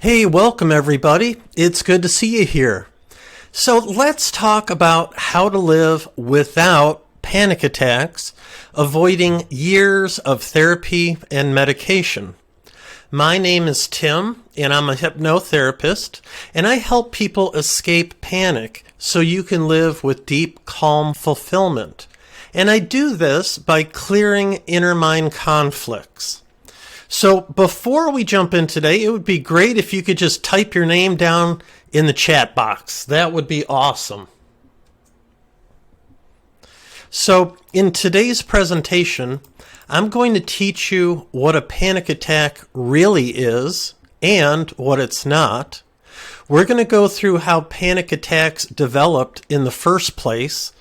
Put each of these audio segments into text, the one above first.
Hey, welcome everybody. It's good to see you here. So let's talk about how to live without panic attacks, avoiding years of therapy and medication. My name is Tim, and I'm a hypnotherapist, and I help people escape panic so you can live with deep, calm fulfillment. And I do this by clearing inner mind conflicts. So before we jump in today, it would be great if you could just type your name down in the chat box. That would be awesome. So in today's presentation, I'm going to teach you what a panic attack really is and what it's not. We're going to go through how panic attacks developed in the first place,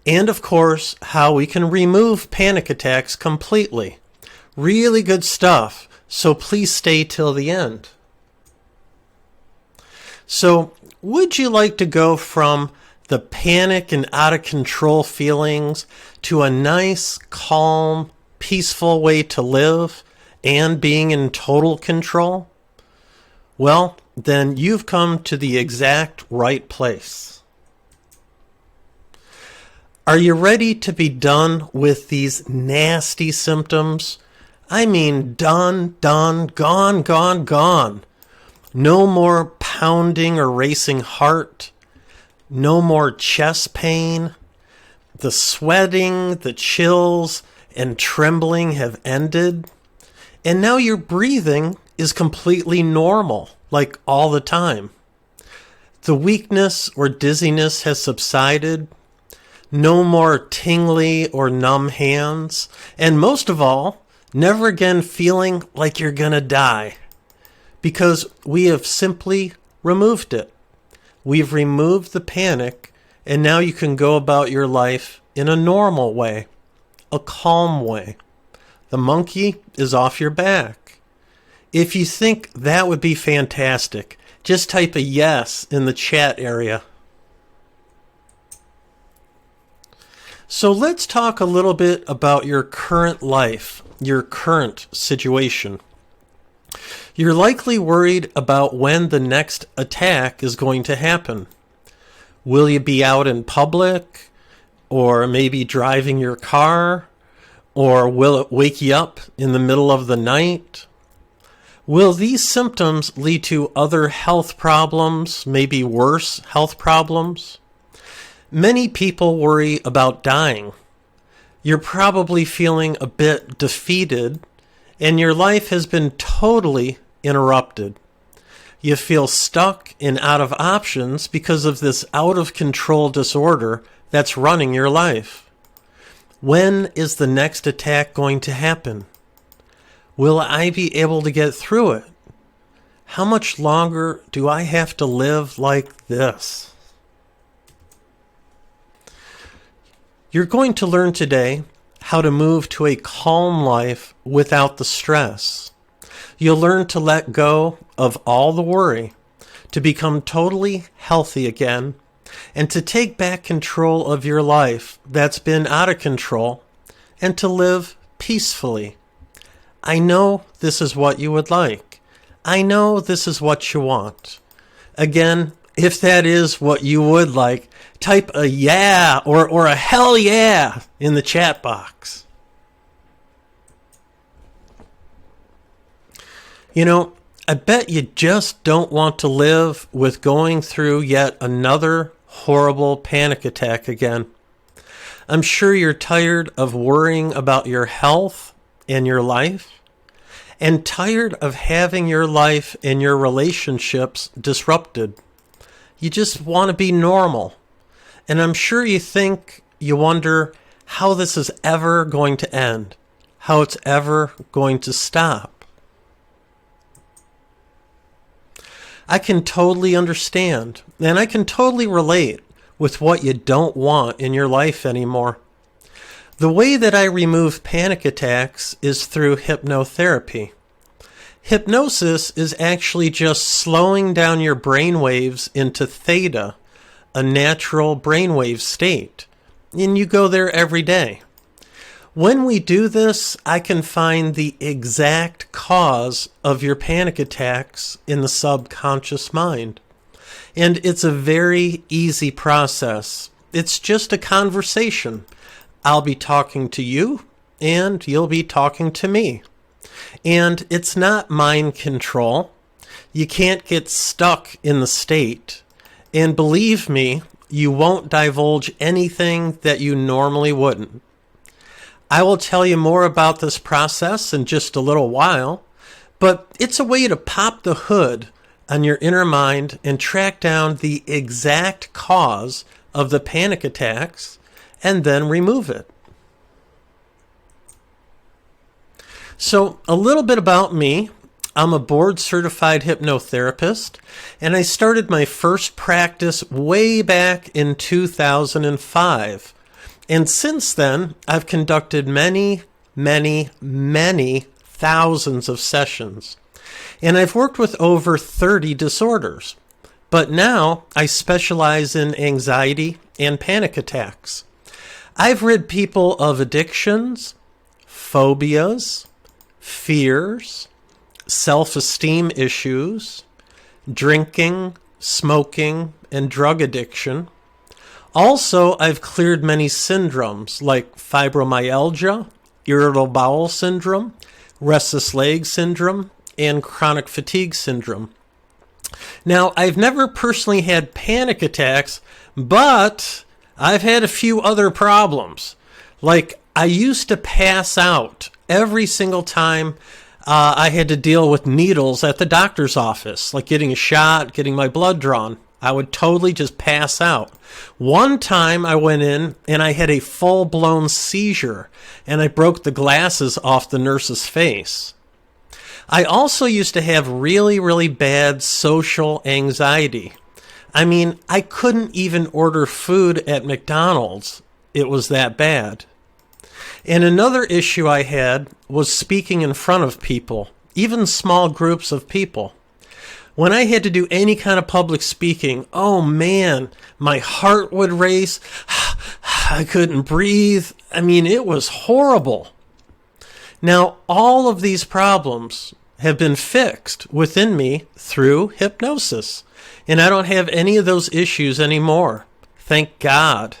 and of course, how we can remove panic attacks completely. Really good stuff, so please stay till the end. So, would you like to go from the panic and out of control feelings to a nice, calm, peaceful way to live and being in total control? Well, then you've come to the exact right place. Are you ready to be done with these nasty symptoms? I mean, done, gone, gone. No more pounding or racing heart. No more chest pain. The sweating, the chills, and trembling have ended. And now your breathing is completely normal, like all the time. The weakness or dizziness has subsided. No more tingly or numb hands. And most of all, never again feeling like you're gonna die, because we have simply removed it. We've removed the panic, and now you can go about your life in a normal way, a calm way. The monkey is off your back. If you think that would be fantastic, just type a yes in the chat area. So let's talk a little bit about your current life, your current situation. You're likely worried about when the next attack is going to happen. Will you be out in public, or maybe driving your car, or will it wake you up in the middle of the night? Will these symptoms lead to other health problems, maybe worse health problems? Many people worry about dying. You're probably feeling a bit defeated, and your life has been totally interrupted. You feel stuck and out of options because of this out-of-control disorder that's running your life. When is the next attack going to happen? Will I be able to get through it? How much longer do I have to live like this? You're going to learn today how to move to a calm life without the stress. You'll learn to let go of all the worry, to become totally healthy again, and to take back control of your life that's been out of control, and to live peacefully. I know this is what you would like. I know this is what you want. Again, if that is what you would like, type a yeah or a hell yeah in the chat box. You know, I bet you just don't want to live with going through yet another horrible panic attack again. I'm sure you're tired of worrying about your health and your life, and tired of having your life and your relationships disrupted. You just want to be normal. And I'm sure you wonder how this is ever going to end, how it's ever going to stop. I can totally understand, and I can totally relate with what you don't want in your life anymore. The way that I remove panic attacks is through hypnotherapy. Hypnosis is actually just slowing down your brain waves into theta, a natural brainwave state, and you go there every day. When we do this, I can find the exact cause of your panic attacks in the subconscious mind. And it's a very easy process. It's just a conversation. I'll be talking to you, and you'll be talking to me. And it's not mind control. You can't get stuck in the state. And believe me, you won't divulge anything that you normally wouldn't. I will tell you more about this process in just a little while, but it's a way to pop the hood on your inner mind and track down the exact cause of the panic attacks and then remove it. So, a little bit about me. I'm a board-certified hypnotherapist, and I started my first practice way back in 2005. And since then, I've conducted many, many, many thousands of sessions. And I've worked with over 30 disorders. But now I specialize in anxiety and panic attacks. I've rid people of addictions, phobias, fears, self-esteem issues, drinking, smoking, and drug addiction. Also, I've cleared many syndromes like fibromyalgia, irritable bowel syndrome, restless leg syndrome, and chronic fatigue syndrome. Now, I've never personally had panic attacks, but I've had a few other problems. Like, I used to pass out every single time I had to deal with needles at the doctor's office, like getting a shot, getting my blood drawn. I would totally just pass out. One time I went in and I had a full-blown seizure, and I broke the glasses off the nurse's face. I also used to have really, really bad social anxiety. I mean, I couldn't even order food at McDonald's. It was that bad. And another issue I had was speaking in front of people, even small groups of people. When I had to do any kind of public speaking, oh man, my heart would race. I couldn't breathe. I mean, it was horrible. Now, all of these problems have been fixed within me through hypnosis, and I don't have any of those issues anymore. Thank God.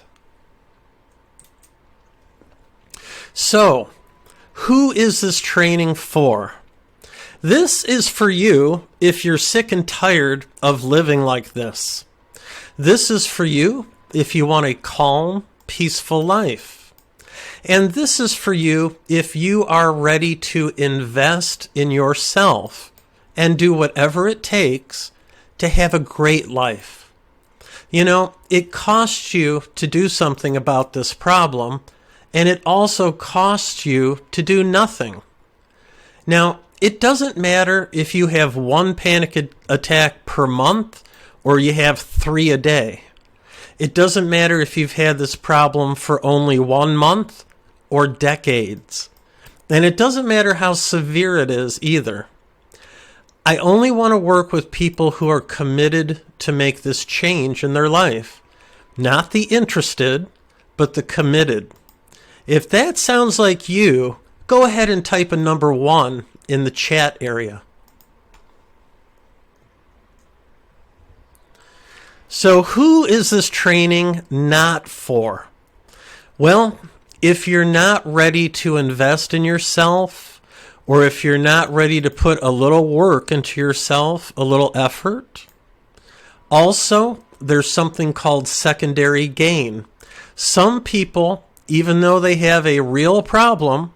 So, who is this training for? This is for you if you're sick and tired of living like this. This is for you if you want a calm, peaceful life. And this is for you if you are ready to invest in yourself and do whatever it takes to have a great life. You know, it costs you to do something about this problem, and it also costs you to do nothing. Now, it doesn't matter if you have one panic attack per month or you have 3 a day. It doesn't matter if you've had this problem for only 1 month or decades. And it doesn't matter how severe it is either. I only want to work with people who are committed to make this change in their life. Not the interested, but the committed. If that sounds like you, go ahead and type a number 1 in the chat area. So who is this training not for? Well, if you're not ready to invest in yourself, or if you're not ready to put a little work into yourself, a little effort. Also, there's something called secondary gain. Some people, even though they have a real problem,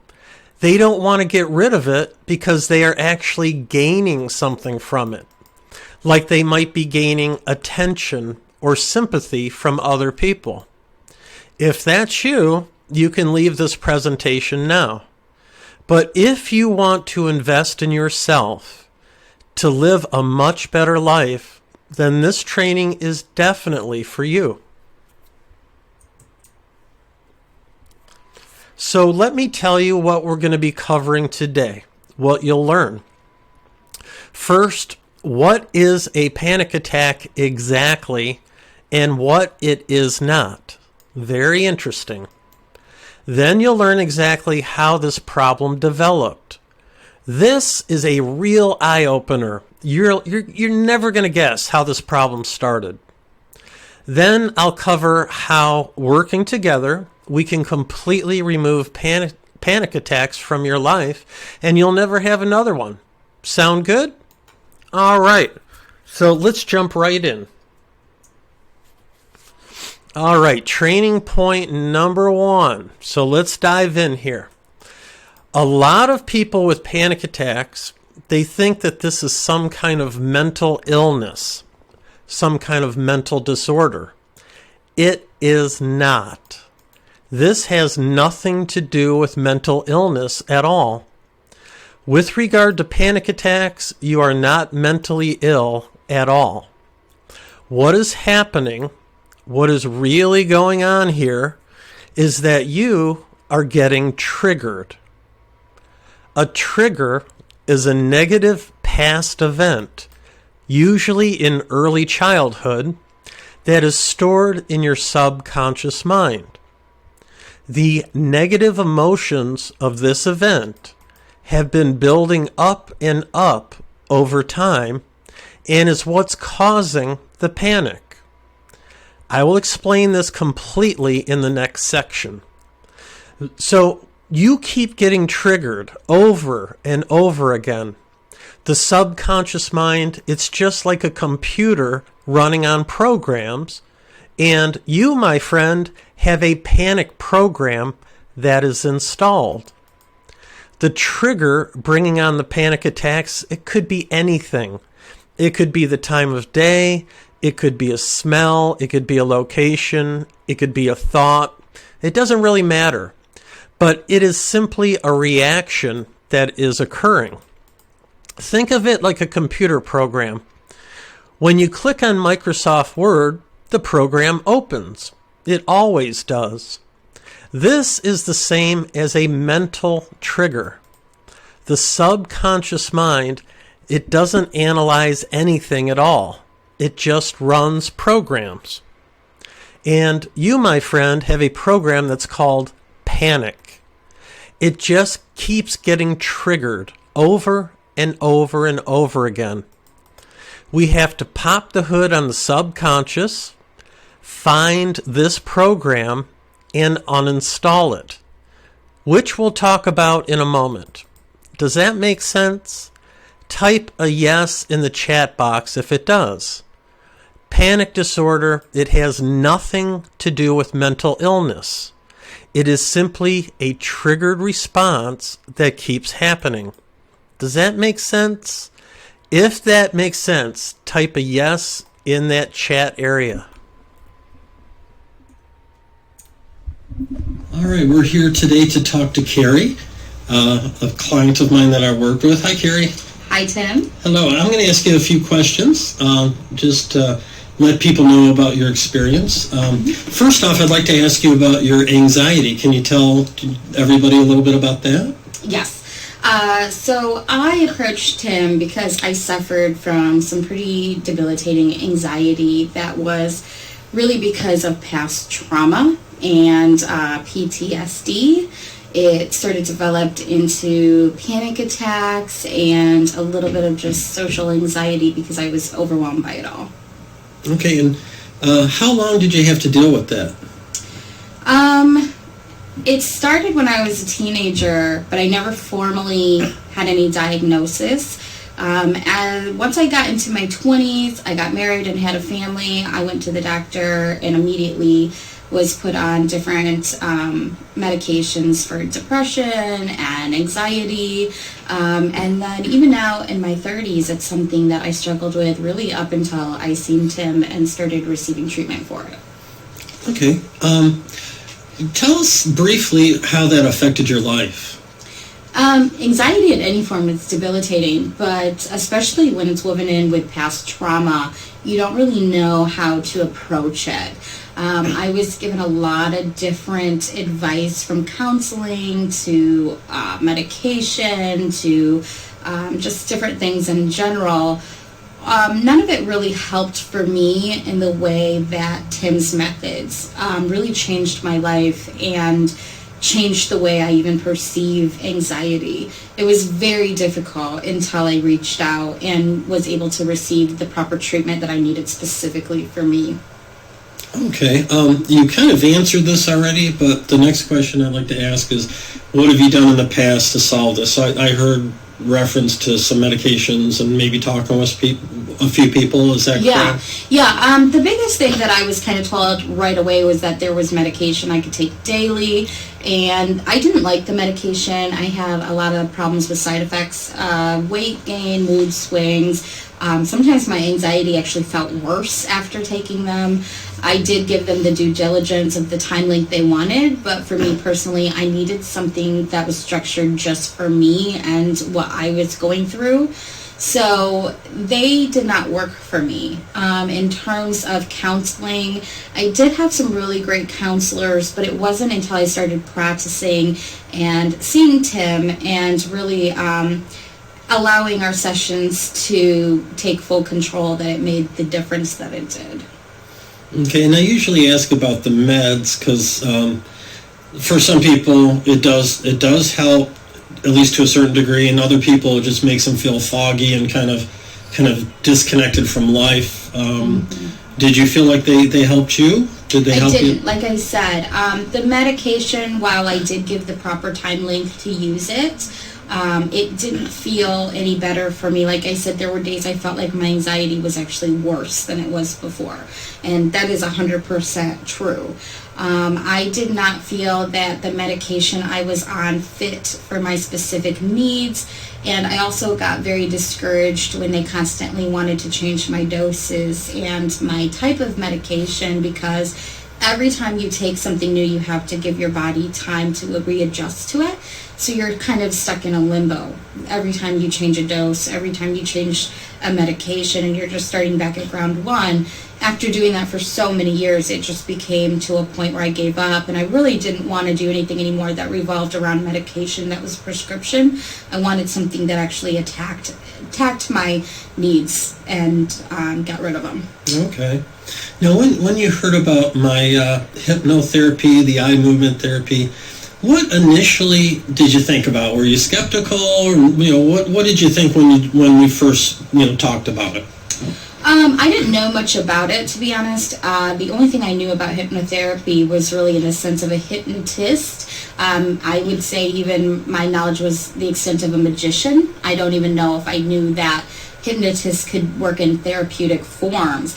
they don't want to get rid of it because they are actually gaining something from it. Like they might be gaining attention or sympathy from other people. If that's you, you can leave this presentation now. But if you want to invest in yourself to live a much better life, then this training is definitely for you. So let me tell you what we're going to be covering today, what you'll learn. First, what is a panic attack exactly and what it is not? Very interesting. Then you'll learn exactly how this problem developed. This is a real eye-opener. You're never going to guess how this problem started. Then I'll cover how, working together, we can completely remove panic attacks from your life, and you'll never have another one. Sound good? All right. So let's jump right in. All right, training point number 1. So let's dive in here. A lot of people with panic attacks, they think that this is some kind of mental illness, some kind of mental disorder. It is not. This has nothing to do with mental illness at all. With regard to panic attacks, you are not mentally ill at all. What is happening, what is really going on here, is that you are getting triggered. A trigger is a negative past event, usually in early childhood, that is stored in your subconscious mind. The negative emotions of this event have been building up and up over time and is what's causing the panic. I will explain this completely in the next section. So you keep getting triggered over and over again. The subconscious mind, it's just like a computer running on programs, and you, my friend, have a panic program that is installed. The trigger bringing on the panic attacks, it could be anything. It could be the time of day, it could be a smell, it could be a location, it could be a thought. It doesn't really matter. But it is simply a reaction that is occurring. Think of it like a computer program. When you click on Microsoft Word, the program opens. It always does. This is the same as a mental trigger. The subconscious mind, it doesn't analyze anything at all. It just runs programs. And you, my friend, have a program that's called panic. It just keeps getting triggered over and over and over again. We have to pop the hood on the subconscious, find this program, and uninstall it, which we'll talk about in a moment. Does that make sense? Type a yes in the chat box if it does. Panic disorder, it has nothing to do with mental illness. It is simply a triggered response that keeps happening. Does that make sense? If that makes sense, type a yes in that chat area. All right, we're here today to talk to Carrie, a client of mine that I worked with. Hi, Carrie. Hi, Tim. Hello. I'm going to ask you a few questions, just let people know about your experience. First off, I'd like to ask you about your anxiety. Can you tell everybody a little bit about that? Yes. So I approached Tim because I suffered from some pretty debilitating anxiety that was really because of past trauma and PTSD. It sort of developed into panic attacks and a little bit of just social anxiety because I was overwhelmed by it all. Okay, and how long did you have to deal with that? It started when I was a teenager, but I never formally had any diagnosis. And once I got into my 20s, I got married and had a family. I went to the doctor and immediately was put on different medications for depression and anxiety. And then even now in my 30s, it's something that I struggled with really up until I seen Tim and started receiving treatment for it. Okay. Tell us briefly how that affected your life. Anxiety in any form is debilitating, but especially when it's woven in with past trauma, you don't really know how to approach it. I was given a lot of different advice, from counseling to medication to just different things in general. None of it really helped for me in the way that Tim's methods really changed my life and changed the way I even perceive anxiety. It was very difficult until I reached out and was able to receive the proper treatment that I needed specifically for me. Okay, you kind of answered this already, but the next question I'd like to ask is, what have you done in the past to solve this? I heard reference to some medications and maybe talking with a few people. Is that correct? Yeah. The biggest thing that I was kind of told right away was that there was medication I could take daily, and I didn't like the medication. I had a lot of problems with side effects, weight gain, mood swings. Sometimes my anxiety actually felt worse after taking them. I did give them the due diligence of the time length they wanted, but for me personally, I needed something that was structured just for me and what I was going through. So they did not work for me. In terms of counseling, I did have some really great counselors, but it wasn't until I started practicing and seeing Tim and really allowing our sessions to take full control that it made the difference that it did. Okay, and I usually ask about the meds because for some people it does help, at least to a certain degree, and other people it just makes them feel foggy and kind of disconnected from life. Did you feel like they helped you? Did they help you? Like I said, the medication, while I did give the proper time length to use it, it didn't feel any better for me. Like I said, there were days I felt like my anxiety was actually worse than it was before. And that is 100% true. I did not feel that the medication I was on fit for my specific needs. And I also got very discouraged when they constantly wanted to change my doses and my type of medication, because every time you take something new, you have to give your body time to readjust to it. So you're kind of stuck in a limbo. Every time you change a dose, every time you change a medication, and you're just starting back at ground one. After doing that for so many years, it just became to a point where I gave up, and I really didn't want to do anything anymore that revolved around medication that was prescription. I wanted something that actually attacked my needs and got rid of them. Okay. Now, when you heard about my hypnotherapy, the eye movement therapy, what initially did you think about? Were you skeptical, or what did you think when we first talked about it? I didn't know much about it, to be honest. The only thing I knew about hypnotherapy was really in the sense of a hypnotist. I would say even my knowledge was the extent of a magician. I don't even know if I knew that hypnotists could work in therapeutic forms.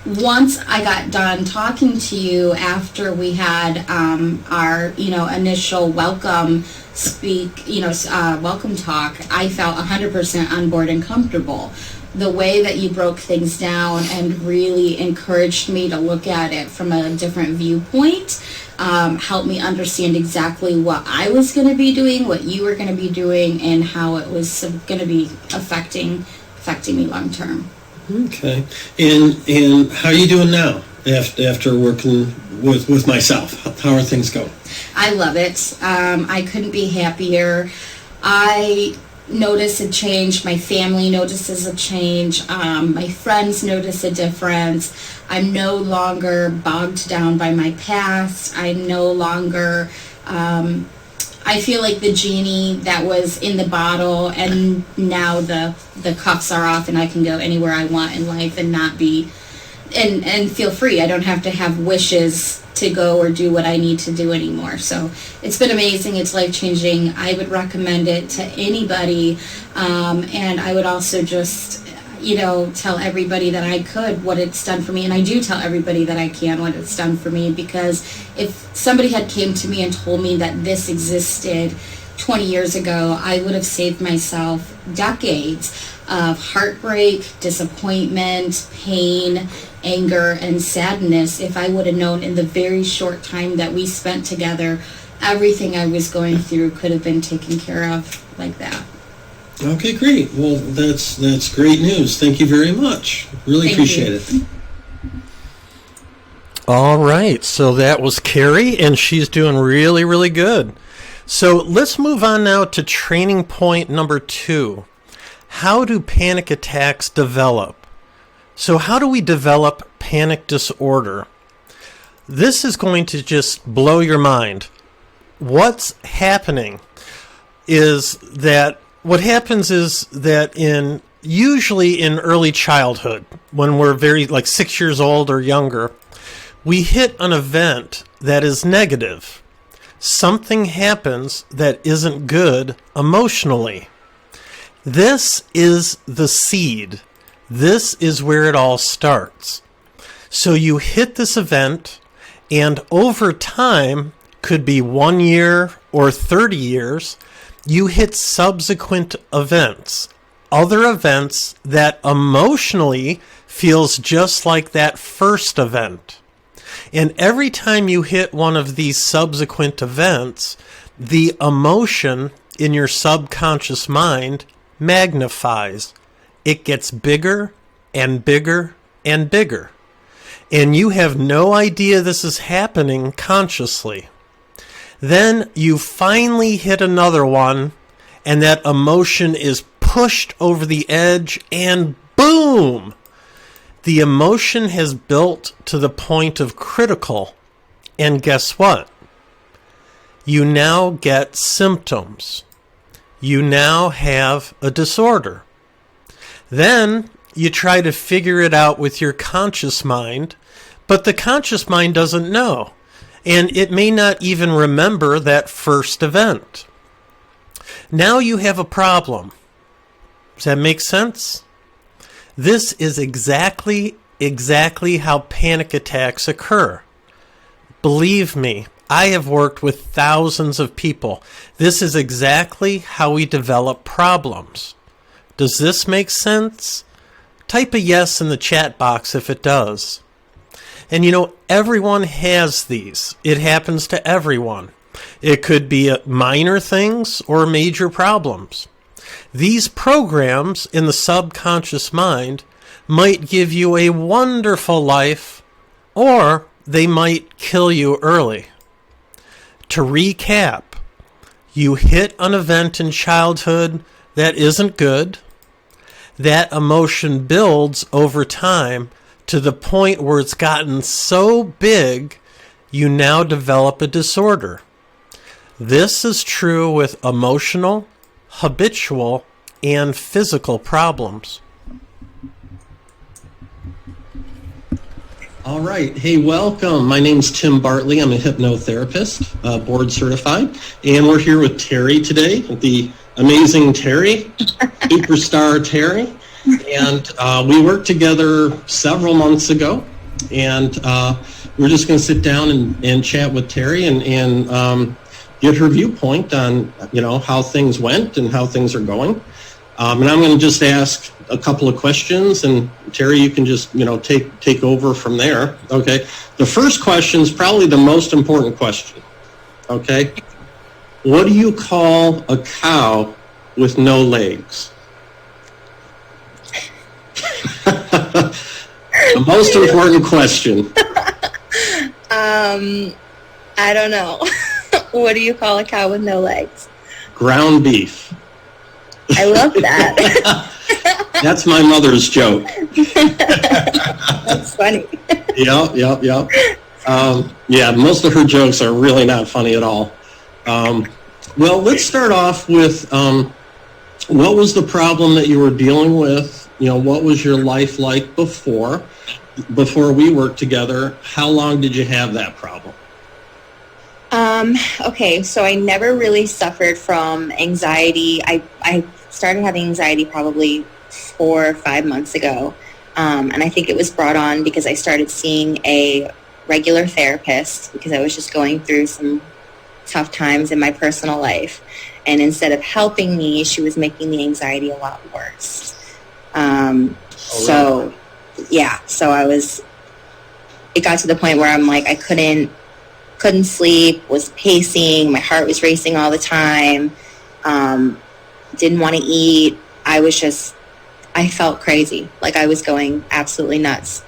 Once I got done talking to you after we had our initial welcome welcome talk, I felt 100% on board and comfortable. The way that you broke things down and really encouraged me to look at it from a different viewpoint helped me understand exactly what I was going to be doing, what you were going to be doing, and how it was going to be affecting me long term. Okay. And how are you doing now after working with myself? How are things going? I love it. I couldn't be happier. I notice a change. My family notices a change. My friends notice a difference. I'm no longer bogged down by my past. I'm no longer... I feel like the genie that was in the bottle, and now the cuffs are off and I can go anywhere I want in life and not be and feel free. I don't have to have wishes to go or do what I need to do anymore. So it's been amazing. It's life-changing. I would recommend it to anybody, and I would also just tell everybody that I could what it's done for me. And I do tell everybody that I can what it's done for me, because if somebody had came to me and told me that this existed 20 years ago, I would have saved myself decades of heartbreak, disappointment, pain, anger, and sadness if I would have known in the very short time that we spent together, everything I was going through could have been taken care of like that. Okay, great. Well, that's great news. Thank you very much. Really appreciate it. All right. So that was Carrie, and she's doing really, really good. So let's move on now to training point number 2. How do panic attacks develop? So how do we develop panic disorder? This is going to just blow your mind. what's happening is that what happens is that usually in early childhood, when we're very like 6 years old or younger, we hit an event that is negative. Something happens that isn't good emotionally. This is the seed. This is where it all starts. So you hit this event, and over time, could be 1 year or 30 years, you hit subsequent events, other events that emotionally feels just like that first event. And every time you hit one of these subsequent events, the emotion in your subconscious mind magnifies. It gets bigger and bigger and bigger. And you have no idea this is happening consciously. Then you finally hit another one, and that emotion is pushed over the edge, and boom! The emotion has built to the point of critical. And guess what? You now get symptoms. You now have a disorder. Then you try to figure it out with your conscious mind, but the conscious mind doesn't know, and it may not even remember that first event. Now you have a problem. Does that make sense? This is exactly how panic attacks occur. Believe me, I have worked with thousands of people. This is exactly how we develop problems. Does this make sense? Type a yes in the chat box if it does. And you know, everyone has these. It happens to everyone. It could be minor things or major problems. These programs in the subconscious mind might give you a wonderful life, or they might kill you early. To recap, you hit an event in childhood that isn't good. That emotion builds over time to the point where it's gotten so big, you now develop a disorder. This is true with emotional, habitual, and physical problems. All right. Hey, welcome. My name's Tim Bartley. I'm a hypnotherapist, board certified. And we're here with Terry today, the amazing Terry, superstar Terry. And we worked together several months ago. And we're just going to sit down and chat with Terry and get her viewpoint on, how things went and how things are going. And I'm going to just ask a couple of questions, and Terry, you can just, take over from there. Okay. The first question is probably the most important question. Okay. What do you call a cow with no legs? The most important question. I don't know. What do you call a cow with no legs? Ground beef. I love that. That's my mother's joke. That's funny. Yep. Yeah, most of her jokes are really not funny at all. Well, let's start off with what was the problem that you were dealing with? What was your life like before we worked together? How long did you have that problem? Okay, so I never really suffered from anxiety. I started having anxiety probably 4 or 5 months ago. And I think it was brought on because I started seeing a regular therapist because I was just going through some tough times in my personal life. And instead of helping me, she was making the anxiety a lot worse. So it got to the point where I'm like, I couldn't sleep, was pacing, my heart was racing all the time, didn't want to eat. I felt crazy, like I was going absolutely nuts.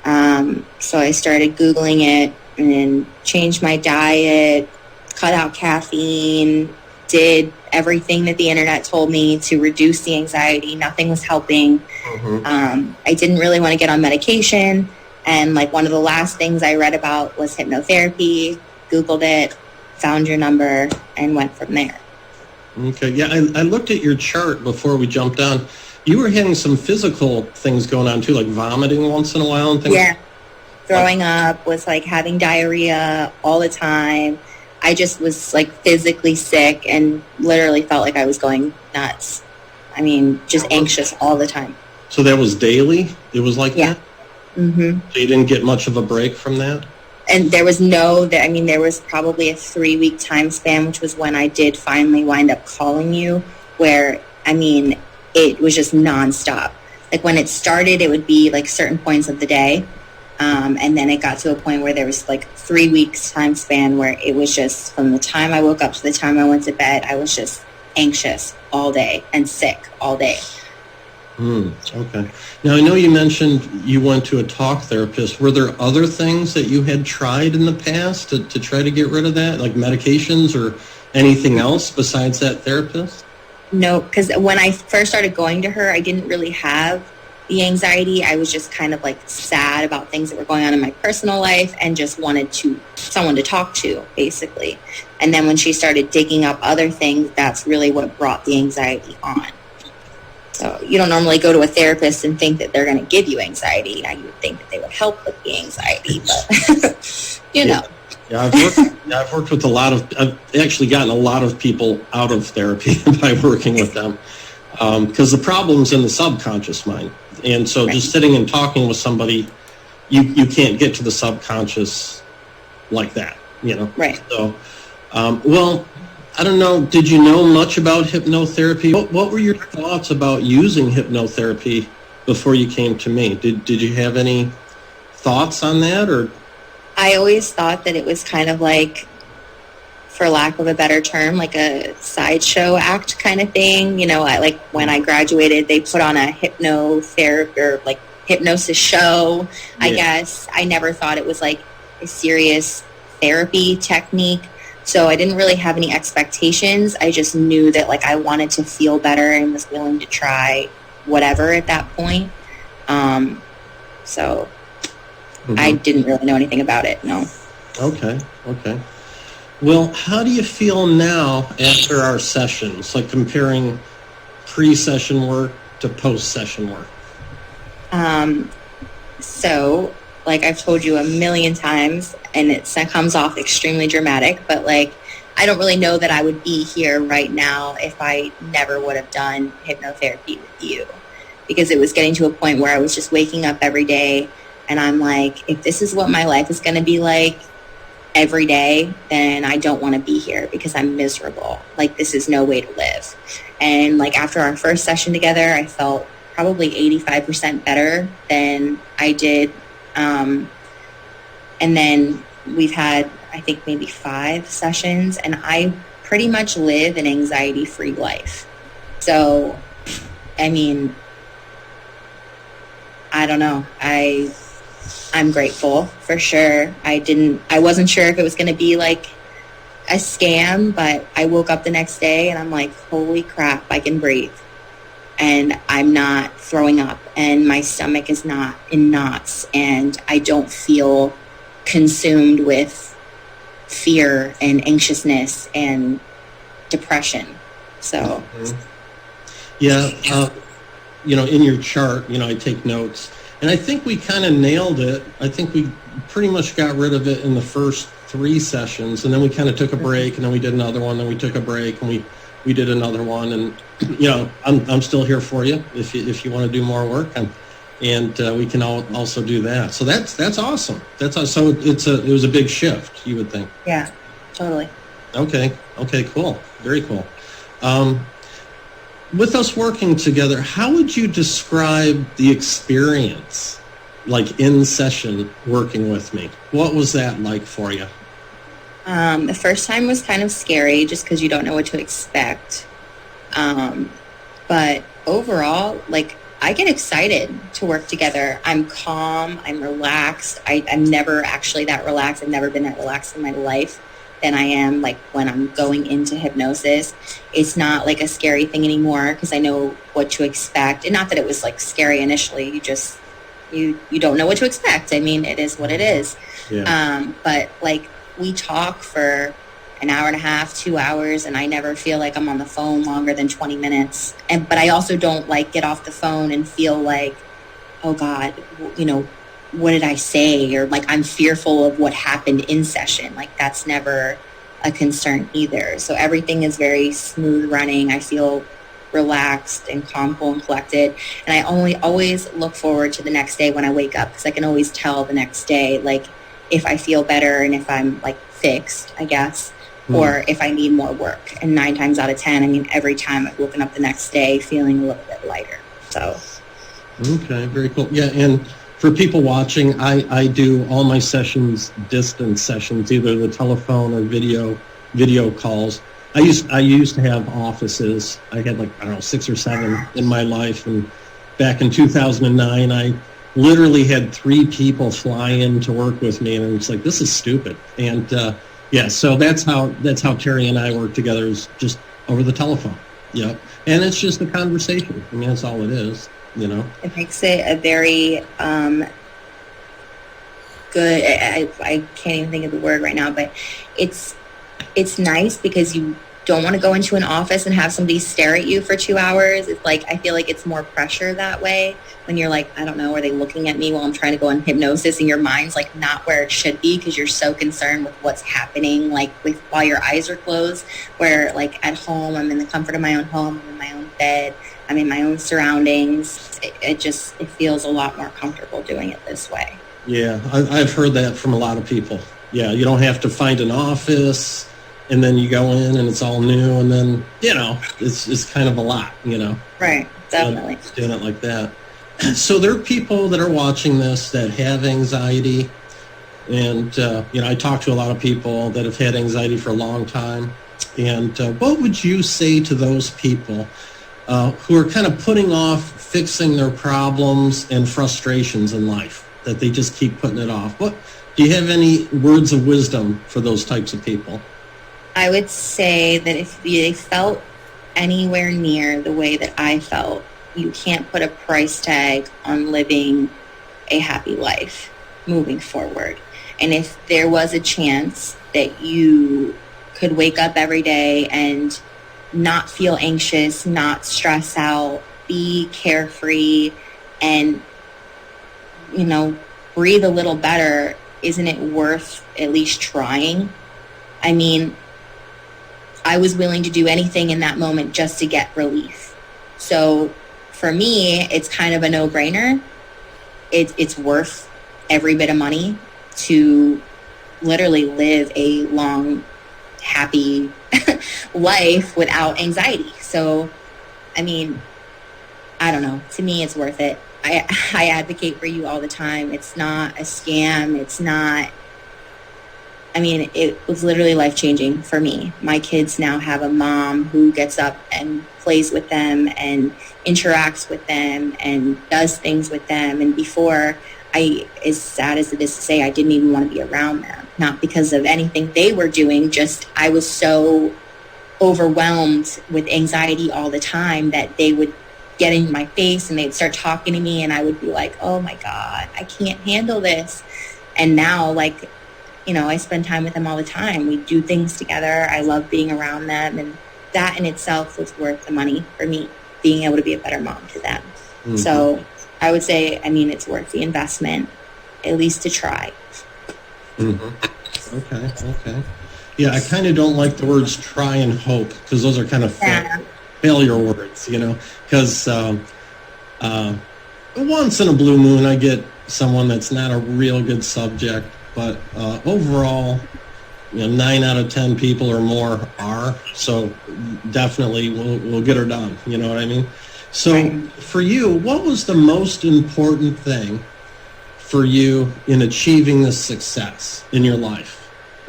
So I started Googling it and then changed my diet, cut out caffeine, did everything that the internet told me to reduce the anxiety. Nothing was helping. Mm-hmm. I didn't really want to get on medication. And like one of the last things I read about was hypnotherapy, Googled it, found your number, and went from there. Okay, yeah, I looked at your chart before we jumped on. You were having some physical things going on too, like vomiting once in a while and things. Yeah, throwing up, was like having diarrhea all the time. I just was like physically sick and literally felt like I was going nuts. I mean, just anxious all the time. So that was daily? It was like that? Mm-hmm. So you didn't get much of a break from that? And there was there was probably a 3-week time span, which was when I did finally wind up calling you, where, I mean, it was just nonstop. Like when it started, it would be like certain points of the day. And then it got to a point where there was like 3 weeks time span where it was just from the time I woke up to the time I went to bed, I was just anxious all day and sick all day. Okay. Now, I know you mentioned you went to a talk therapist. Were there other things that you had tried in the past to try to get rid of that, like medications or anything else besides that therapist? No, because when I first started going to her, I didn't really have the anxiety. I was just kind of like sad about things that were going on in my personal life and just wanted someone to talk to, basically. And then when she started digging up other things, that's really what brought the anxiety on. So you don't normally go to a therapist and think that they're going to give you anxiety. Now, you would think that they would help with the anxiety, but you know. Yeah, I've worked with I've actually gotten a lot of people out of therapy by working with them, because the problem's in the subconscious mind. And so just sitting and talking with somebody, you can't get to the subconscious like that, you know? Right. So, well, I don't know. Did you know much about hypnotherapy? What were your thoughts about using hypnotherapy before you came to me? Did you have any thoughts on that, or? I always thought that it was kind of like, for lack of a better term, like a sideshow act kind of thing. You know, like when I graduated, they put on a hypnotherapy or like hypnosis show, I guess. I never thought it was like a serious therapy technique. So I didn't really have any expectations. I just knew that like I wanted to feel better and was willing to try whatever at that point. So I didn't really know anything about it, no. Okay. Well, how do you feel now after our sessions, like comparing pre-session work to post-session work? So, like I've told you a million times, and it comes off extremely dramatic, but like I don't really know that I would be here right now if I never would have done hypnotherapy with you, because it was getting to a point where I was just waking up every day and I'm like, if this is what my life is going to be like every day, then I don't want to be here because I'm miserable. Like, this is no way to live. And like after our first session together, I felt probably 85% better than I did. And then we've had, I think, maybe 5 sessions, and I pretty much live an anxiety-free life. So, I mean, I don't know. I'm grateful for sure. I wasn't sure if it was going to be like a scam, but I woke up the next day and I'm like, holy crap, I can breathe. And I'm not throwing up and my stomach is not in knots and I don't feel consumed with fear and anxiousness and depression. So, yeah, in your chart, I take notes. And I think we kind of nailed it. I think we pretty much got rid of it in the first 3 sessions, and then we kind of took a break, and then we did another one, then we took a break, and we did another one. And I'm still here for you if you want to do more work, and we can also do that. So that's awesome. So it was a big shift, you would think. Yeah, totally. Okay, cool, very cool. With us working together, how would you describe the experience, like in session working with me? What was that like for you? The first time was kind of scary just because you don't know what to expect. But overall, like, I get excited to work together. I'm calm. I'm relaxed. I'm never actually that relaxed. I've never been that relaxed in my life than I am like when I'm going into hypnosis. It's not like a scary thing anymore because I know what to expect. And not that it was like scary initially. You just, you don't know what to expect. I mean, it is what it is. Yeah. But like we talk for an hour and a half, 2 hours, and I never feel like I'm on the phone longer than 20 minutes. But I also don't like get off the phone and feel like, oh God, what did I say? Or like I'm fearful of what happened in session. Like that's never a concern either. So everything is very smooth running. I feel relaxed and calm, cool, and collected. And I always look forward to the next day when I wake up, because I can always tell the next day, like if I feel better and if I'm like fixed, I guess, or if I need more work. And 9 times out of 10, I mean, every time I've woken up the next day feeling a little bit lighter. So. Okay, very cool. Yeah, and for people watching, I do all my sessions, distance sessions, either the telephone or video calls. I used to have offices. I had 6 or 7 in my life, and back in 2009, I literally had 3 people fly in to work with me, and it's like, this is stupid. And so that's how Terry and I work together, is just over the telephone. Yep, and it's just a conversation. I mean, that's all it is. It makes it a very good, I can't even think of the word right now, but it's nice because you don't want to go into an office and have somebody stare at you for 2 hours. It's like, I feel like it's more pressure that way when you're like, I don't know, are they looking at me while I'm trying to go on hypnosis, and your mind's like not where it should be because you're so concerned with what's happening, like while your eyes are closed, where like at home, I'm in the comfort of my own home, I'm in my own bed, I'm in my own surroundings. It feels a lot more comfortable doing it this way. Yeah, I've heard that from a lot of people. Yeah, you don't have to find an office, and then you go in and it's all new, and then, it's kind of a lot, Right, definitely. Doing it like that. So there are people that are watching this that have anxiety, and, I talk to a lot of people that have had anxiety for a long time. And what would you say to those people who are kind of putting off fixing their problems and frustrations in life, that they just keep putting it off? Do you have any words of wisdom for those types of people? I would say that if they felt anywhere near the way that I felt, you can't put a price tag on living a happy life moving forward. And if there was a chance that you could wake up every day and not feel anxious, not stress out, be carefree, and, breathe a little better, isn't it worth at least trying? I mean, I was willing to do anything in that moment just to get relief. So for me, it's kind of a no-brainer. It's worth every bit of money to literally live a long, happy life without anxiety. So, I mean, I don't know. To me, it's worth it. I advocate for you all the time. It's not a scam. It's not, I mean, it was literally life-changing for me. My kids now have a mom who gets up and plays with them and interacts with them and does things with them. And before, as sad as it is to say, I didn't even want to be around them. Not because of anything they were doing, just I was so overwhelmed with anxiety all the time that they would get in my face and they'd start talking to me and I would be like, oh my God, I can't handle this. And now, I spend time with them all the time. We do things together. I love being around them. And that in itself was worth the money for me, being able to be a better mom to them. Mm-hmm. So I would say, it's worth the investment, at least to try. Mm-hmm. Okay. Yeah, I kind of don't like the words try and hope, because those are kind of failure words, because once in a blue moon I get someone that's not a real good subject, but overall, 9 out of 10 people or more are, so definitely we'll get her done, you know what I mean? So for you, what was the most important thing for you in achieving this success in your life?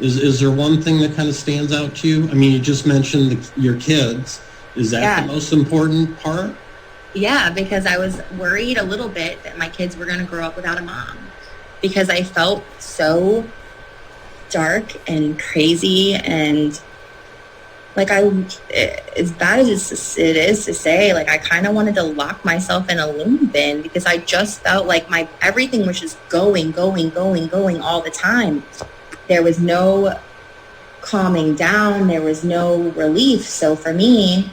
Is there one thing that kind of stands out to you? I mean, you just mentioned your kids. Is that the most important part? Yeah, because I was worried a little bit that my kids were going to grow up without a mom, because I felt so dark and crazy, and as bad as it is to say, I kind of wanted to lock myself in a loony bin, because I just felt like everything was just going all the time. There was no calming down. There was no relief. So for me,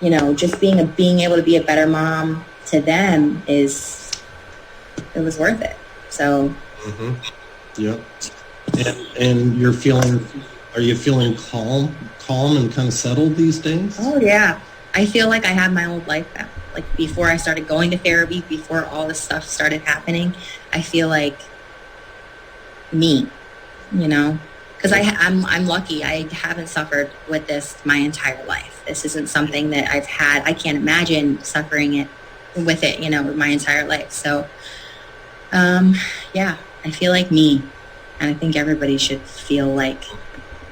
you know, just being able to be a better mom to them it was worth it. So. Yep. And are you feeling calm and kind of settled these days? Oh yeah. I feel like I have my old life back. Like before I started going to therapy, before all this stuff started happening, I feel like me, you know, because I'm lucky. I haven't suffered with this my entire life. This isn't something that I've had. I can't imagine suffering with it, you know, my entire life. So, yeah, I feel like me, and I think everybody should feel like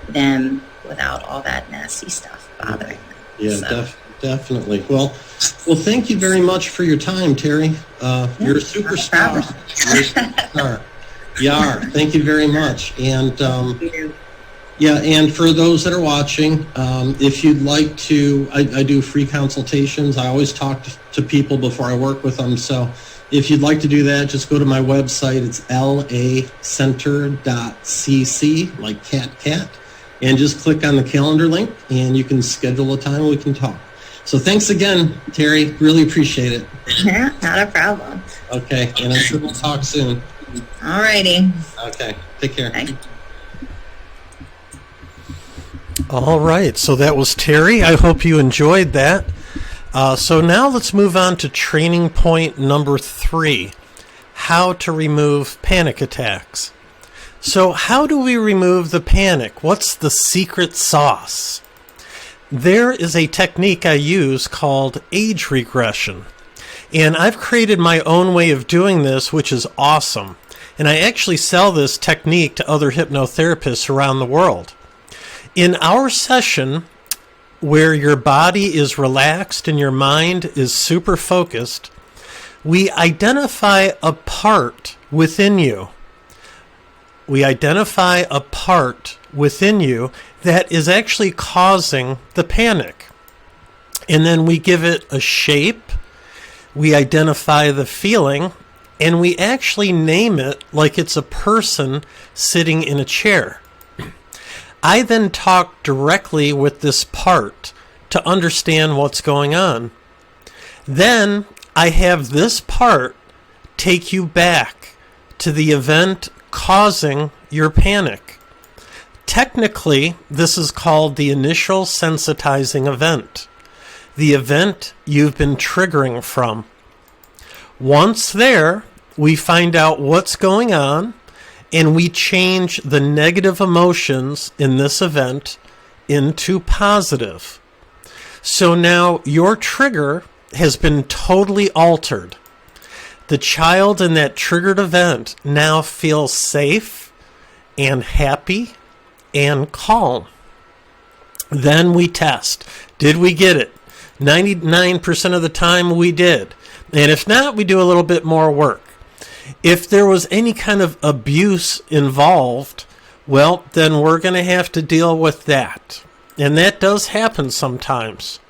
them without all that nasty stuff bothering them. Yeah, so. Definitely. Well, thank you very much for your time, Terry. You're a superstar. You're a superstar. You are. Thank you very much. And yeah, and for those that are watching, if you'd like to, I do free consultations. I always talk to people before I work with them. So if you'd like to do that, just go to my website. It's lacenter.cc, like cat, and just click on the calendar link, and you can schedule a time and we can talk. So thanks again, Terry. Really appreciate it. Yeah, not a problem. Okay, and I'm sure we'll talk soon. All righty. Okay, take care. Bye. All right, so that was Terry. I hope you enjoyed that. So now let's move on to training point number 3, how to remove panic attacks. So how do we remove the panic? What's the secret sauce? There is a technique I use called age regression. And I've created my own way of doing this, which is awesome. And I actually sell this technique to other hypnotherapists around the world. In our session, where your body is relaxed and your mind is super focused, we identify a part within you. We identify a part within you that is actually causing the panic. And then we give it a shape, we identify the feeling, and we actually name it like it's a person sitting in a chair. I then talk directly with this part to understand what's going on. Then I have this part take you back to the event causing your panic. Technically, this is called the initial sensitizing event, the event you've been triggering from. Once there, we find out what's going on, and we change the negative emotions in this event into positive. So now your trigger has been totally altered. The child in that triggered event now feels safe and happy and calm. Then we test. Did we get it? 99% of the time we did. And if not, we do a little bit more work. If there was any kind of abuse involved, well, then we're going to have to deal with that. And that does happen sometimes.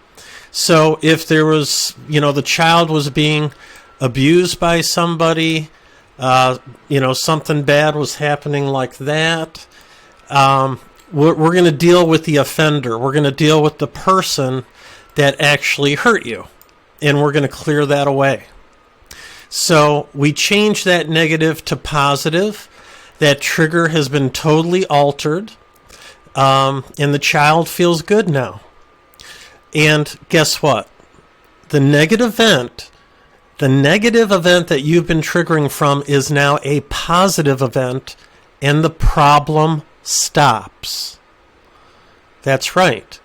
So if there was, the child was being abused by somebody, something bad was happening like that, we're going to deal with the offender. We're going to deal with the person that actually hurt you. And we're going to clear that away. So we change that negative to positive. That trigger has been totally altered. And the child feels good now. And guess what? The negative event that you've been triggering from is now a positive event, and the problem stops. That's right.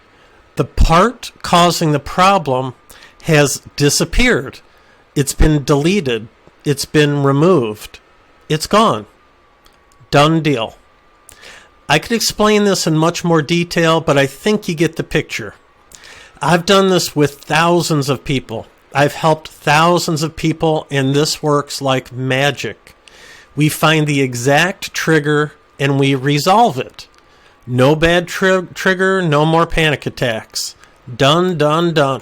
The part causing the problem has disappeared. It's been deleted. It's been removed. It's gone. Done deal. I could explain this in much more detail, but I think you get the picture. I've done this with thousands of people. I've helped thousands of people, and this works like magic. We find the exact trigger, and we resolve it. No bad trigger, no more panic attacks. Done, done, done.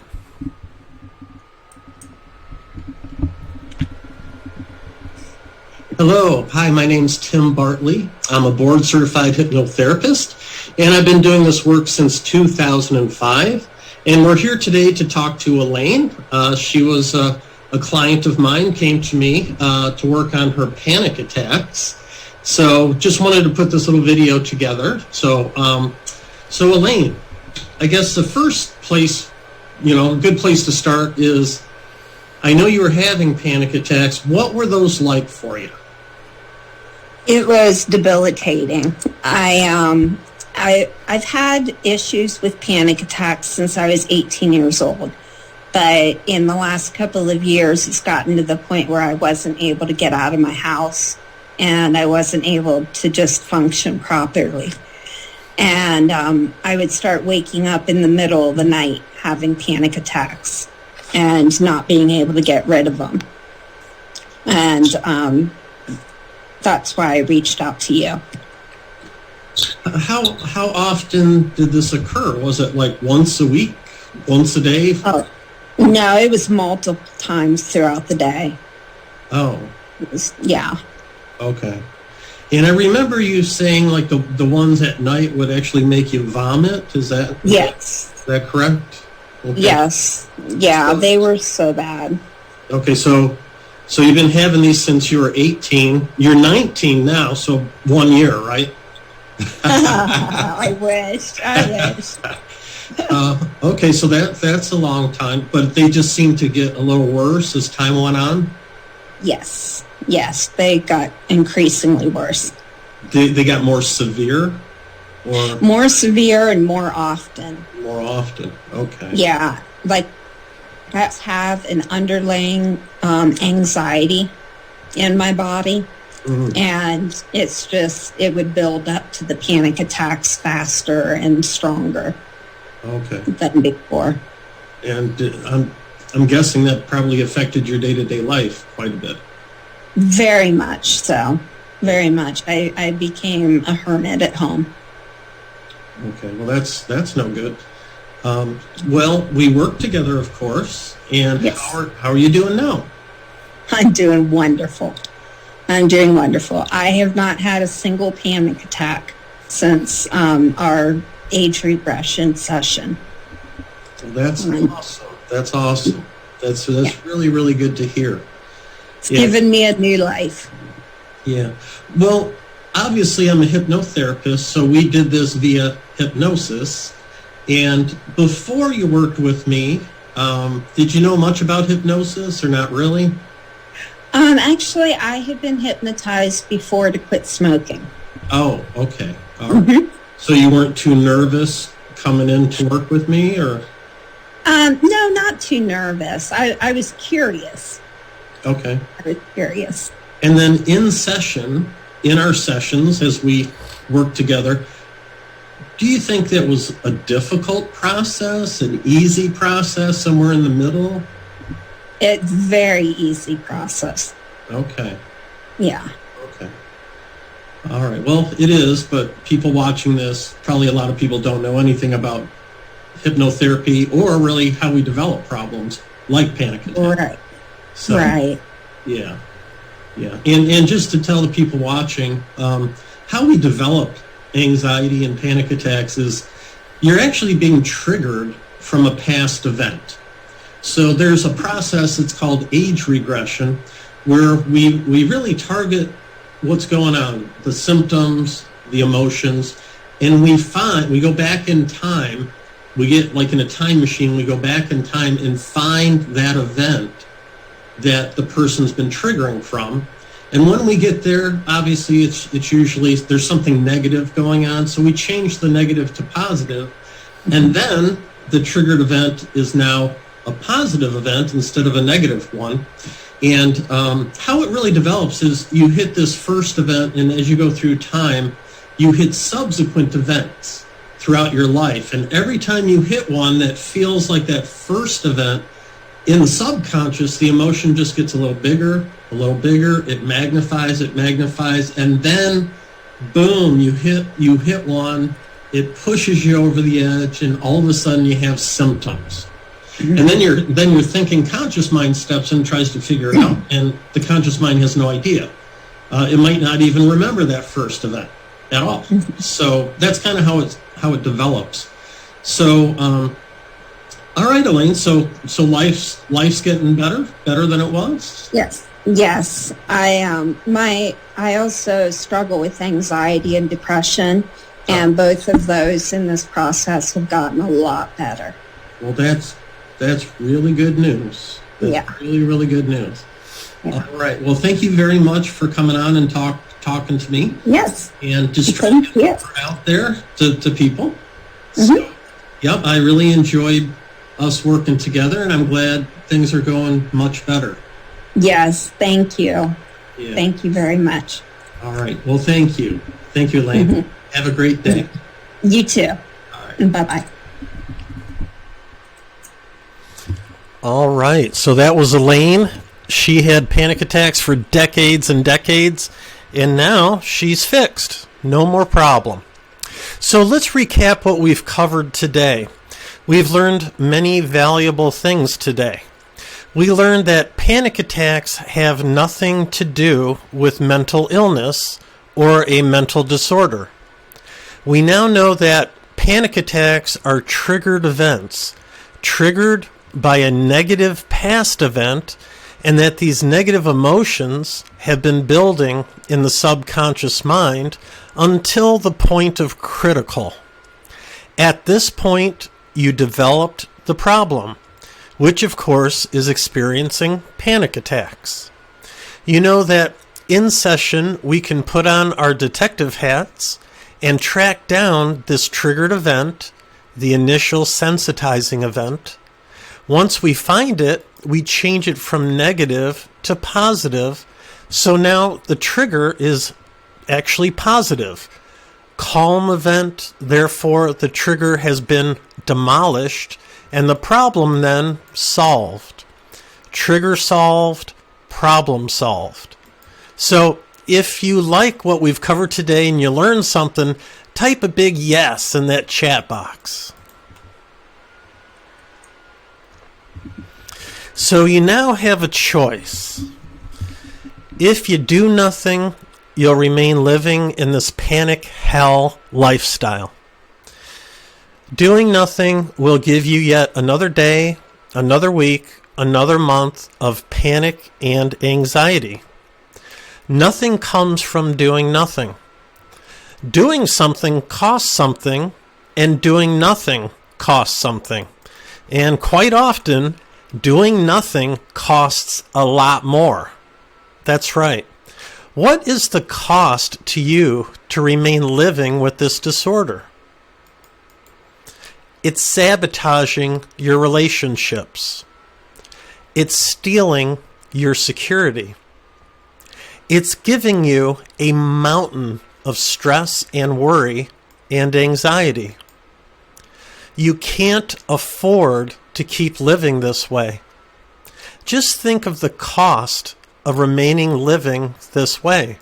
Hello. Hi, my name's Tim Bartley. I'm a board-certified hypnotherapist, and I've been doing this work since 2005. And we're here today to talk to Elaine. She was a client of mine, came to me to work on her panic attacks. So just wanted to put this little video together. So Elaine, I guess the first place, a good place to start is, I know you were having panic attacks. What were those like for you? It was debilitating. I've had issues with panic attacks since I was 18 years old. But in the last couple of years, it's gotten to the point where I wasn't able to get out of my house and I wasn't able to just function properly. And I would start waking up in the middle of the night having panic attacks and not being able to get rid of them. And that's why I reached out to you. How often did this occur? Was it like once a week, once a day? Oh, no, it was multiple times throughout the day. Oh. Yeah. Okay. And I remember you saying like the ones at night would actually make you vomit. Is that yes? Is that correct? Okay. Yes. Yeah, they were so bad. Okay, so you've been having these since you were 18. You're 19 now, so 1 year, right? I wish. Okay, so that's a long time, but they just seem to get a little worse as time went on? Yes, they got increasingly worse. They got more severe? Or more severe and more often. More often, okay. Yeah, like perhaps have an underlying anxiety in my body. Mm-hmm. And it's just, it would build up to the panic attacks faster and stronger. Okay. Than before. And I'm guessing that probably affected your day-to-day life quite a bit. Very much so. Very much. I became a hermit at home. Okay, well that's no good. Well, we work together, of course. And yes. How are you doing now? I'm doing wonderful. I have not had a single panic attack since our age regression session. Well, that's awesome. That's awesome. That's really, really good to hear. It's given me a new life. Yeah. Well, obviously I'm a hypnotherapist, so we did this via hypnosis. And before you worked with me, did you know much about hypnosis or not really? Actually, I had been hypnotized before to quit smoking. Oh, okay. All right. Mm-hmm. So you weren't too nervous coming in to work with me, or? No, not too nervous. I was curious. Okay. I was curious. And then in our sessions, as we work together, do you think that was a difficult process, an easy process, somewhere in the middle? It's very easy process. Okay. Yeah. Okay. All right. Well, it is, but people watching this, probably a lot of people don't know anything about hypnotherapy or really how we develop problems like panic attacks. Right. So, right. Yeah. Yeah. And just to tell the people watching, how we develop anxiety and panic attacks is you're actually being triggered from a past event. So there's a process that's called age regression where we really target what's going on, the symptoms, the emotions, and we go back in time. We get like in a time machine, we go back in time and find that event that the person's been triggering from. And when we get there, obviously it's usually there's something negative going on. So we change the negative to positive, and then the triggered event is now a positive event instead of a negative one. And how it really develops is you hit this first event, and as you go through time, you hit subsequent events throughout your life. And every time you hit one that feels like that first event, in the subconscious, the emotion just gets a little bigger, it magnifies, and then, boom, you hit one, it pushes you over the edge, and all of a sudden you have symptoms. Mm-hmm. And then your thinking conscious mind steps in and tries to figure it out, and the conscious mind has no idea. it might not even remember that first event at all. So that's kind of how it develops. So, all right, Elaine. So life's getting better than it was. Yes. I also struggle with anxiety and depression, and both of those in this process have gotten a lot better. Well, that's really good news. That's really, really good news. Yeah. All right. Well, thank you very much for coming on and talking to me. Yes. And just trying to get it out there to people. So, yep, I really enjoyed us working together, and I'm glad things are going much better. Yes, thank you. Yeah. Thank you very much. All right. Well, thank you. Thank you, Elaine. Have a great day. You too. All right. Bye-bye. All right. So that was Elaine. She had panic attacks for decades and decades, and now she's fixed. No more problem. So let's recap what we've covered today. We've learned many valuable things today. We learned that panic attacks have nothing to do with mental illness or a mental disorder. We now know that panic attacks are triggered events, triggered by a negative past event, and that these negative emotions have been building in the subconscious mind until the point of critical. At this point, you developed the problem, which of course is experiencing panic attacks. You know that in session we can put on our detective hats and track down this triggered event, the initial sensitizing event. Once we find it, we change it from negative to positive, so now the trigger is actually positive. Calm event, therefore the trigger has been demolished, and the problem then solved. Trigger solved, problem solved. So if you like what we've covered today and you learned something, type a big yes in that chat box. So you now have a choice. If you do nothing, you'll remain living in this panic hell lifestyle. Doing nothing will give you yet another day, another week, another month of panic and anxiety. Nothing comes from doing nothing. Doing something costs something, and doing nothing costs something. And quite often, doing nothing costs a lot more. That's right. What is the cost to you to remain living with this disorder? It's sabotaging your relationships. It's stealing your security. It's giving you a mountain of stress and worry and anxiety. You can't afford to keep living this way. Just think of the cost of remaining living this way.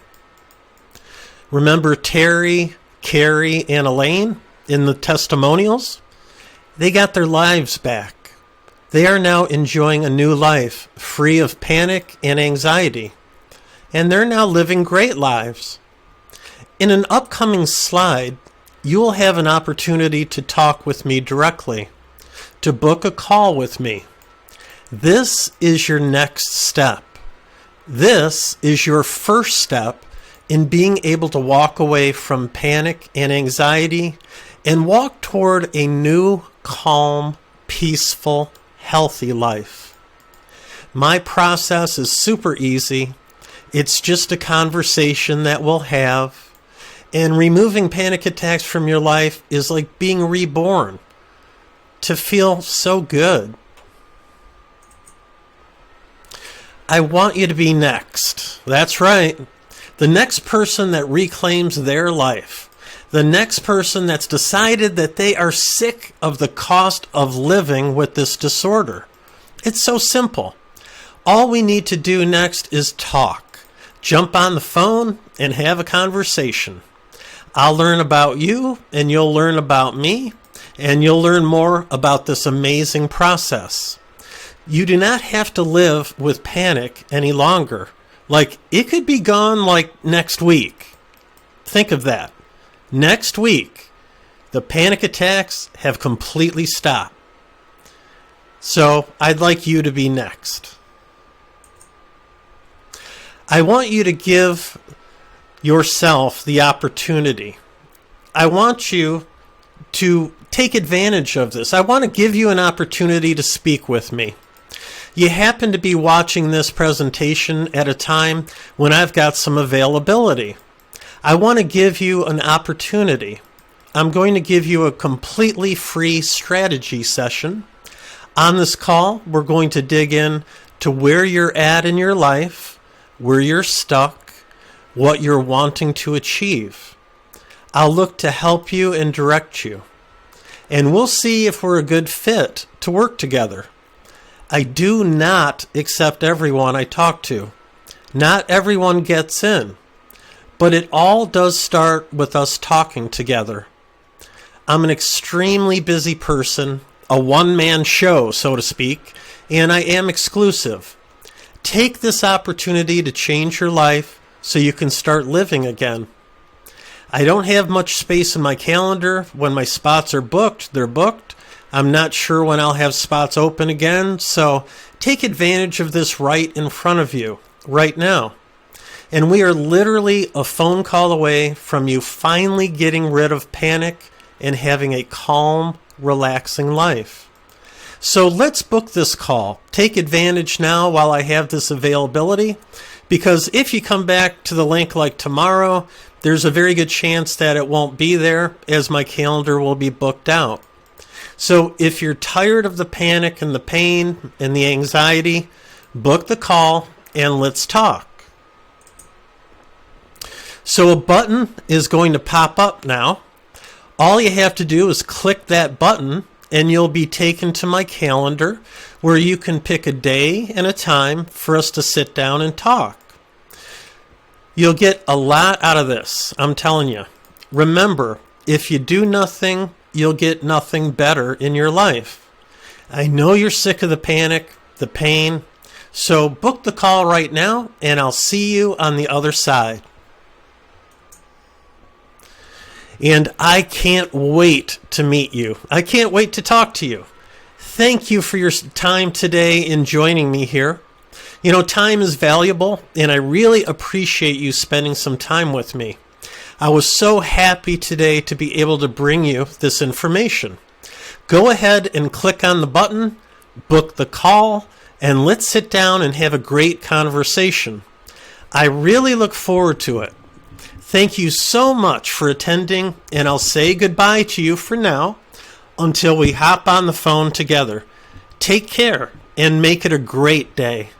Remember Terry, Carrie, and Elaine in the testimonials? They got their lives back. They are now enjoying a new life, free of panic and anxiety. And they're now living great lives. In an upcoming slide, you will have an opportunity to talk with me directly, to book a call with me. This is your next step. This is your first step in being able to walk away from panic and anxiety and walk toward a new, calm, peaceful, healthy life. My process is super easy. It's just a conversation that we'll have. And removing panic attacks from your life is like being reborn. To feel so good. I want you to be next. That's right. The next person that reclaims their life. The next person that's decided that they are sick of the cost of living with this disorder. It's so simple. All we need to do next is talk. Jump on the phone and have a conversation. I'll learn about you and you'll learn about me and you'll learn more about this amazing process. You do not have to live with panic any longer. Like, it could be gone like next week. Think of that. Next week, the panic attacks have completely stopped. So I'd like you to be next. I want you to give yourself the opportunity. I want you to take advantage of this. I want to give you an opportunity to speak with me. You happen to be watching this presentation at a time when I've got some availability. I want to give you an opportunity. I'm going to give you a completely free strategy session. On this call, we're going to dig in to where you're at in your life, where you're stuck, what you're wanting to achieve. I'll look to help you and direct you. And we'll see if we're a good fit to work together. I do not accept everyone I talk to. Not everyone gets in. But it all does start with us talking together. I'm an extremely busy person, a one-man show, so to speak, and I am exclusive. Take this opportunity to change your life so you can start living again. I don't have much space in my calendar. When my spots are booked, they're booked. I'm not sure when I'll have spots open again, so take advantage of this right in front of you, right now. And we are literally a phone call away from you finally getting rid of panic and having a calm, relaxing life. So let's book this call. Take advantage now while I have this availability, because if you come back to the link like tomorrow, there's a very good chance that it won't be there, as my calendar will be booked out. So if you're tired of the panic and the pain and the anxiety, book the call and let's talk. So a button is going to pop up now. All you have to do is click that button and you'll be taken to my calendar where you can pick a day and a time for us to sit down and talk. You'll get a lot out of this, I'm telling you. Remember, if you do nothing, you'll get nothing better in your life. I know you're sick of the panic, the pain, so book the call right now and I'll see you on the other side. And I can't wait to meet you. I can't wait to talk to you. Thank you for your time today in joining me here. You know, time is valuable, and I really appreciate you spending some time with me. I was so happy today to be able to bring you this information. Go ahead and click on the button, book the call, and let's sit down and have a great conversation. I really look forward to it. Thank you so much for attending, and I'll say goodbye to you for now until we hop on the phone together. Take care and make it a great day.